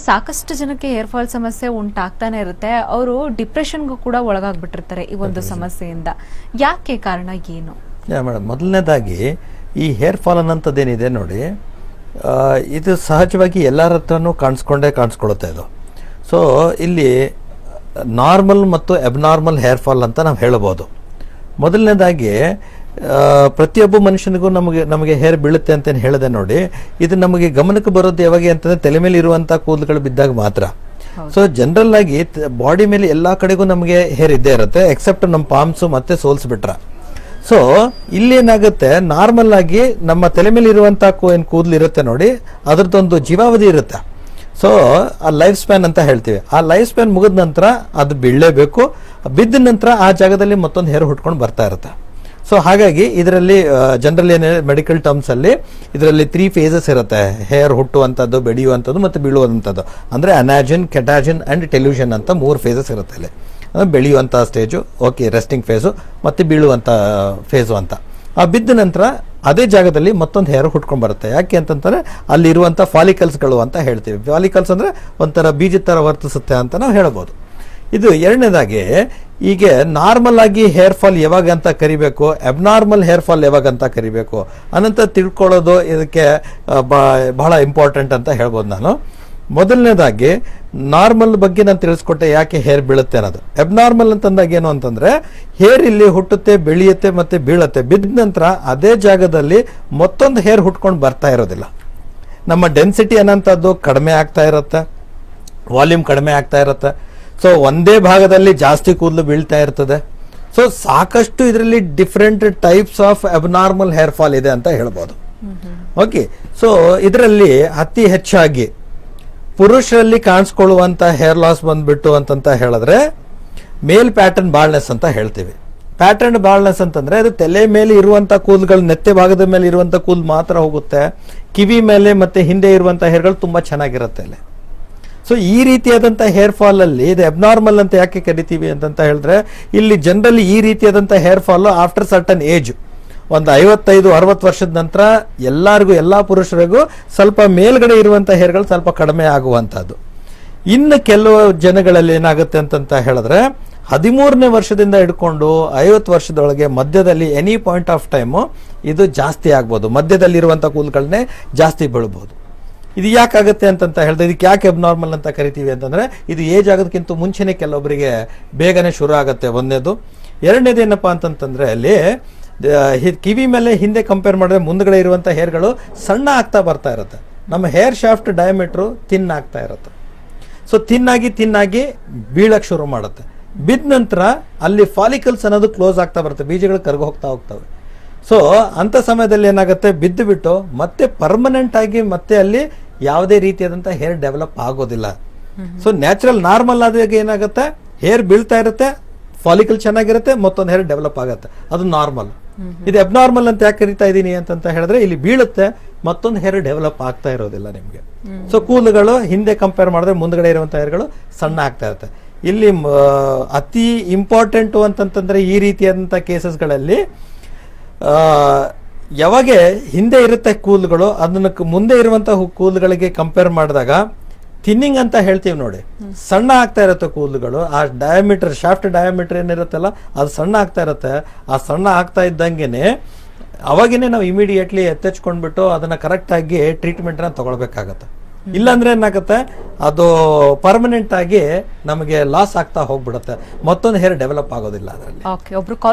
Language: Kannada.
ಸಾಕಷ್ಟು ಜನಕ್ಕೆ ಹೇರ್ ಫಾಲ್ ಸಮಸ್ಯೆ ಉಂಟಾಗ್ತಾನೆ ಇರುತ್ತೆ. ಅವರು ಡಿಪ್ರೆಷನ್ಗೂ ಕೂಡ ಒಳಗಾಗ್ಬಿಟ್ಟಿರ್ತಾರೆ ಈ ಒಂದು ಸಮಸ್ಯೆಯಿಂದ. ಯಾಕೆ ಕಾರಣ ಏನು? ಮೇಡಮ್, ಮೊದಲನೇದಾಗಿ ಈ ಹೇರ್ ಫಾಲ್ ಅನ್ನೋಂಥದ್ದೇನಿದೆ ನೋಡಿ, ಇದು ಸಹಜವಾಗಿ ಎಲ್ಲರ ಹತ್ರನೂ ಕಾಣಿಸ್ಕೊಳ್ಳುತ್ತೆ ಇದು. ಸೊ ಇಲ್ಲಿ ನಾರ್ಮಲ್ ಮತ್ತು ಅಬ್ನಾರ್ಮಲ್ ಹೇರ್ ಫಾಲ್ ಅಂತ ನಾವು ಹೇಳ್ಬೋದು. ಮೊದಲನೇದಾಗಿ ಪ್ರತಿಯೊಬ್ಬ ಮನುಷ್ಯನಿಗೂ ನಮಗೆ ಹೇರ್ ಬೀಳುತ್ತೆ ಅಂತ ಹೇಳಿದೆ ನೋಡಿ. ಇದು ನಮಗೆ ಗಮನಕ್ಕೆ ಬರೋದು ಯಾವಾಗ ಅಂತಂದ್ರೆ ತಲೆ ಮೇಲೆ ಇರುವಂಥ ಕೂದಲುಗಳು ಬಿದ್ದಾಗ ಮಾತ್ರ. ಸೊ ಜನರಲ್ ಆಗಿ ಬಾಡಿ ಮೇಲೆ ಎಲ್ಲ ಕಡೆಗೂ ನಮಗೆ ಹೇರ್ ಇದ್ದೇ ಇರುತ್ತೆ, ಎಕ್ಸೆಪ್ಟ್ ನಮ್ಮ ಪಾಮ್ಸು ಮತ್ತೆ ಸೋಲ್ಸ್ ಬಿಟ್ರೆ. ಸೊ ಇಲ್ಲಿ ಏನಾಗುತ್ತೆ, ನಾರ್ಮಲ್ ಆಗಿ ನಮ್ಮ ತಲೆ ಮೇಲೆ ಇರುವಂಥ ಏನು ಕೂದಲು ಇರುತ್ತೆ ನೋಡಿ, ಅದ್ರದ್ದೊಂದು ಜೀವಾವಧಿ ಇರುತ್ತೆ. ಸೊ ಆ ಲೈಫ್ ಸ್ಪ್ಯಾನ್ ಅಂತ ಹೇಳ್ತೀವಿ. ಆ ಲೈಫ್ ಸ್ಪ್ಯಾನ್ ಮುಗಿದ ನಂತರ ಅದು ಬೀಳಲೇಬೇಕು. ಬಿದ್ದ ನಂತರ ಆ ಜಾಗದಲ್ಲಿ ಮತ್ತೊಂದು ಹೇರ್ ಹುಟ್ಕೊಂಡು ಬರ್ತಾ ಇರುತ್ತೆ. ಸೊ ಹಾಗಾಗಿ ಇದರಲ್ಲಿ ಜನರಲ್ ಏನೇ ಮೆಡಿಕಲ್ ಟರ್ಮ್ಸ್ ಅಲ್ಲಿ ಇದರಲ್ಲಿ 3 phases ಇರುತ್ತೆ. ಹೇರ್ ಹುಟ್ಟುವಂಥದ್ದು, ಬೆಳೆಯುವಂಥದ್ದು ಮತ್ತು ಬೀಳುವಂಥದ್ದು. ಅಂದರೆ ಅನಾಜಿನ್, ಕೆಟಾಜಿನ್ ಅಂಡ್ ಟೆಲ್ಯೂಷನ್ ಅಂತ 3 phases ಇರುತ್ತೆ ಇಲ್ಲಿ. ಬೆಳೆಯುವಂಥ ಸ್ಟೇಜು, ಓಕೆ, ರೆಸ್ಟಿಂಗ್ ಫೇಸು ಮತ್ತು ಬೀಳುವಂಥ ಫೇಸು ಅಂತ. ಆ ಬಿದ್ದ ನಂತರ ಅದೇ ಜಾಗದಲ್ಲಿ ಮತ್ತೊಂದು ಹೇರ್ ಹುಟ್ಕೊಂಡು ಬರುತ್ತೆ. ಯಾಕೆ ಅಂತಂದರೆ ಅಲ್ಲಿರುವಂಥ ಫಾಲಿಕಲ್ಸ್ಗಳು ಅಂತ ಹೇಳ್ತೀವಿ. ಫಾಲಿಕಲ್ಸ್ ಅಂದರೆ ಒಂಥರ ಬೀಜದ ಥರ ವರ್ತಿಸುತ್ತೆ ಅಂತ ನಾವು ಹೇಳ್ಬೋದು. ಇದು ಎರಡನೇದಾಗಿ, ಈಗ ನಾರ್ಮಲ್ ಆಗಿ ಹೇರ್ ಫಾಲ್ ಯಾವಾಗ ಅಂತ ಕರಿಬೇಕು, ಅಬ್ನಾರ್ಮಲ್ ಹೇರ್ ಫಾಲ್ ಯಾವಾಗ ಅಂತ ಕರಿಬೇಕು ಅನ್ನಂತ ತಿಳ್ಕೊಳ್ಳೋದು ಇದಕ್ಕೆ ಬಹಳ ಇಂಪಾರ್ಟೆಂಟ್ ಅಂತ ಹೇಳ್ಬೋದು ನಾನು. ಮೊದಲನೇದಾಗಿ ನಾರ್ಮಲ್ ಬಗ್ಗೆ ನಾನು ತಿಳಿಸ್ಕೊಟ್ಟೆ, ಯಾಕೆ ಹೇರ್ ಬೀಳುತ್ತೆ ಅನ್ನೋದು. ಅಬ್ನಾರ್ಮಲ್ ಅಂತಂದಾಗ ಏನು ಅಂತಂದ್ರೆ, ಹೇರ್ ಇಲ್ಲಿ ಹುಟ್ಟುತ್ತೆ, ಬೆಳೆಯುತ್ತೆ ಮತ್ತೆ ಬೀಳುತ್ತೆ. ಬಿದ್ದ ನಂತರ ಅದೇ ಜಾಗದಲ್ಲಿ ಮತ್ತೊಂದು ಹೇರ್ ಹುಟ್ಕೊಂಡು ಬರ್ತಾ ಇರೋದಿಲ್ಲ. ನಮ್ಮ ಡೆನ್ಸಿಟಿ ಅನ್ನೋಂಥದ್ದು ಕಡಿಮೆ ಆಗ್ತಾ ಇರುತ್ತೆ, ವಾಲ್ಯೂಮ್ ಕಡಿಮೆ ಆಗ್ತಾ ಇರುತ್ತೆ. ಸೊ ಒಂದೇ ಭಾಗದಲ್ಲಿ ಜಾಸ್ತಿ ಕೂದಲು ಬೀಳ್ತಾ ಇರ್ತದೆ. ಸೊ ಸಾಕಷ್ಟು ಇದರಲ್ಲಿ different types of abnormal hair fall ಇದೆ ಅಂತ ಹೇಳ್ಬೋದು. ಓಕೆ, ಸೊ ಇದರಲ್ಲಿ ಅತಿ ಹೆಚ್ಚಾಗಿ ಪುರುಷರಲ್ಲಿ ಕಾಣಿಸ್ಕೊಳ್ಳುವಂತ ಹೇರ್ ಲಾಸ್ ಬಂದ್ಬಿಟ್ಟು ಅಂತ ಹೇಳಿದ್ರೆ ಮೇಲ್ ಪ್ಯಾಟರ್ನ್ ಬಾಲ್ನೆಸ್ ಅಂತ ಹೇಳ್ತೀವಿ. ಪ್ಯಾಟರ್ನ್ ಬಾಲ್ನೆಸ್ ಅಂತಂದ್ರೆ ಅದು ತಲೆ ಮೇಲೆ ಇರುವಂತ ಕೂದಲುಗಳು, ನೆತ್ತೆ ಭಾಗದ ಮೇಲೆ ಇರುವಂತ ಕೂದಲು ಮಾತ್ರ ಹೋಗುತ್ತೆ. ಕಿವಿ ಮೇಲೆ ಮತ್ತೆ ಹಿಂದೆ ಇರುವಂತ ಹೇರ್ಗಳು ತುಂಬಾ ಚೆನ್ನಾಗಿರುತ್ತೆ ಅಲ್ಲಿ. ಸೊ ಈ ರೀತಿಯಾದಂಥ ಹೇರ್ ಫಾಲ್ ಅಲ್ಲಿ ಇದು ಅಬ್ನಾರ್ಮಲ್ ಅಂತ ಯಾಕೆ ಕರಿತೀವಿ ಅಂತ ಹೇಳಿದ್ರೆ, ಇಲ್ಲಿ ಜನರಲಿ ಈ ರೀತಿಯಾದಂಥ hair fall after certain age, ಒಂದು 55-60 ವರ್ಷದ ನಂತರ ಎಲ್ಲರಿಗೂ, ಎಲ್ಲ ಪುರುಷರಿಗೂ ಸ್ವಲ್ಪ ಮೇಲ್ಗಡೆ ಇರುವಂಥ ಹೇರ್ಗಳು ಸ್ವಲ್ಪ ಕಡಿಮೆ ಆಗುವಂಥದ್ದು. ಇನ್ನು ಕೆಲವು ಜನಗಳಲ್ಲಿ ಏನಾಗುತ್ತೆ ಅಂತ ಹೇಳಿದ್ರೆ 13ನೇ ವರ್ಷದಿಂದ ಹಿಡ್ಕೊಂಡು 50 ವರ್ಷದೊಳಗೆ ಮಧ್ಯದಲ್ಲಿ ಎನಿ ಪಾಯಿಂಟ್ ಆಫ್ ಟೈಮು ಇದು ಜಾಸ್ತಿ ಆಗ್ಬೋದು. ಮಧ್ಯದಲ್ಲಿರುವಂಥ ಕೂದಲುಗಳನ್ನೇ ಜಾಸ್ತಿ ಬೀಳ್ಬೋದು. ಇದು ಯಾಕಾಗುತ್ತೆ ಅಂತ ಹೇಳಿದ್ರೆ, ಇದಕ್ಕೆ ಯಾಕೆ ಅಬ್ನಾರ್ಮಲ್ ಅಂತ ಕರಿತೀವಿ ಅಂತಂದ್ರೆ, ಇದು ಏಜ್ ಆಗೋದಕ್ಕಿಂತ ಮುಂಚೆನೆ ಕೆಲವೊಬ್ಬರಿಗೆ ಬೇಗನೆ ಶುರು ಆಗುತ್ತೆ, ಒಂದನೇದು. ಎರಡನೇದು ಏನಪ್ಪಾ ಅಂತಂತಂದ್ರೆ, ಅಲ್ಲಿ ಕಿವಿ ಮೇಲೆ ಹಿಂದೆ ಕಂಪೇರ್ ಮಾಡಿದ್ರೆ ಮುಂದ್ಗಡೆ ಇರುವಂತ ಹೇರ್ಗಳು ಸಣ್ಣ ಆಗ್ತಾ ಬರ್ತಾ ಇರುತ್ತೆ. ನಮ್ಮ ಹೇರ್ ಶಾಫ್ಟ್ ಡಯಾಮೀಟರ್ ಥಿನ್ ಆಗ್ತಾ ಇರುತ್ತೆ. ಸೊ ಥಿನ್ನಾಗಿ ಬೀಳಕ್ ಶುರು ಮಾಡುತ್ತೆ. ಬಿದ್ದ ನಂತರ ಅಲ್ಲಿ ಫಾಲಿಕಲ್ಸ್ ಅನ್ನೋದು ಕ್ಲೋಸ್ ಆಗ್ತಾ ಬರುತ್ತೆ, ಬೀಜಗಳು ಕರ್ಗ ಹೋಗ್ತವೆ. ಸೊ ಅಂತ ಸಮಯದಲ್ಲಿ ಏನಾಗುತ್ತೆ, ಬಿದ್ದು ಬಿಟ್ಟು ಮತ್ತೆ ಪರ್ಮನೆಂಟ್ ಆಗಿ ಮತ್ತೆ ಅಲ್ಲಿ ಯಾವುದೇ ರೀತಿಯಾದಂಥ ಹೇರ್ ಡೆವಲಪ್ ಆಗೋದಿಲ್ಲ. ಸೊ ನ್ಯಾಚುರಲ್ ನಾರ್ಮಲ್ ಆದಾಗ ಏನಾಗುತ್ತೆ, ಹೇರ್ ಬೀಳ್ತಾ ಇರುತ್ತೆ, ಫಾಲಿಕಲ್ ಚೆನ್ನಾಗಿರುತ್ತೆ, ಮತ್ತೊಂದು ಹೇರ್ ಡೆವಲಪ್ ಆಗುತ್ತೆ, ಅದು ನಾರ್ಮಲ್. ಇದು ಅಬ್ನಾರ್ಮಲ್ ಅಂತ ಯಾಕೆ ಕರಿತಾ ಇದ್ದೀನಿ ಅಂತ ಹೇಳಿದ್ರೆ, ಇಲ್ಲಿ ಬೀಳುತ್ತೆ, ಮತ್ತೊಂದು ಹೇರ್ ಡೆವಲಪ್ ಆಗ್ತಾ ಇರೋದಿಲ್ಲ ನಿಮಗೆ. ಸೊ ಕೂದಲುಗಳು ಹಿಂದೆ ಕಂಪೇರ್ ಮಾಡಿದ್ರೆ ಮುಂದ್ಗಡೆ ಇರುವಂತ ಹೇರ್ಗಳು ಸಣ್ಣ ಆಗ್ತಾ ಇರುತ್ತೆ. ಇಲ್ಲಿ ಅತಿ ಇಂಪಾರ್ಟೆಂಟು ಅಂತಂತಂದ್ರೆ, ಈ ರೀತಿಯಾದಂಥ ಕೇಸಸ್ಗಳಲ್ಲಿ ಯಾವಾಗ ಹಿಂದೆ ಇರುತ್ತೆ ಕೂದಲುಗಳು, ಅದನ್ನ ಮುಂದೆ ಇರುವಂತಹ ಕೂದಲುಗಳಿಗೆ ಕಂಪೇರ್ ಮಾಡಿದಾಗ ಥಿನ್ನಿಂಗ್ ಅಂತ ಹೇಳ್ತೀವಿ ನೋಡಿ, ಸಣ್ಣ ಆಗ್ತಾ ಇರುತ್ತೆ ಕೂದಲುಗಳು. ಆ ಡಯಾಮೀಟರ್, ಶಾಫ್ಟ್ ಡಯಾಮೀಟರ್ ಏನಿರುತ್ತಲ್ಲ, ಅದು ಸಣ್ಣ ಆಗ್ತಾ ಇರುತ್ತೆ. ಆ ಸಣ್ಣ ಆಗ್ತಾ ಇದ್ದಂಗೆನೆ ಅವಾಗೇನೆ ನಾವು ಇಮಿಡಿಯೇಟ್ಲಿ ಎತ್ತೆಚ್ಕೊಂಡ್ಬಿಟ್ಟು ಅದನ್ನ ಕರೆಕ್ಟ್ ಆಗಿ ಟ್ರೀಟ್ಮೆಂಟ್ ನ ತಗೊಳ್ಬೇಕಾಗತ್ತೆ. ಇಲ್ಲಾಂದ್ರೆ ಏನಾಗುತ್ತೆ, ಅದು ಪರ್ಮನೆಂಟ್ ಆಗಿ ನಮಗೆ ಲಾಸ್ ಆಗ್ತಾ ಹೋಗ್ಬಿಡುತ್ತೆ, ಮತ್ತೊಂದು ಹೇರ್ ಡೆವಲಪ್ ಆಗೋದಿಲ್ಲ ಅದರಲ್ಲಿ.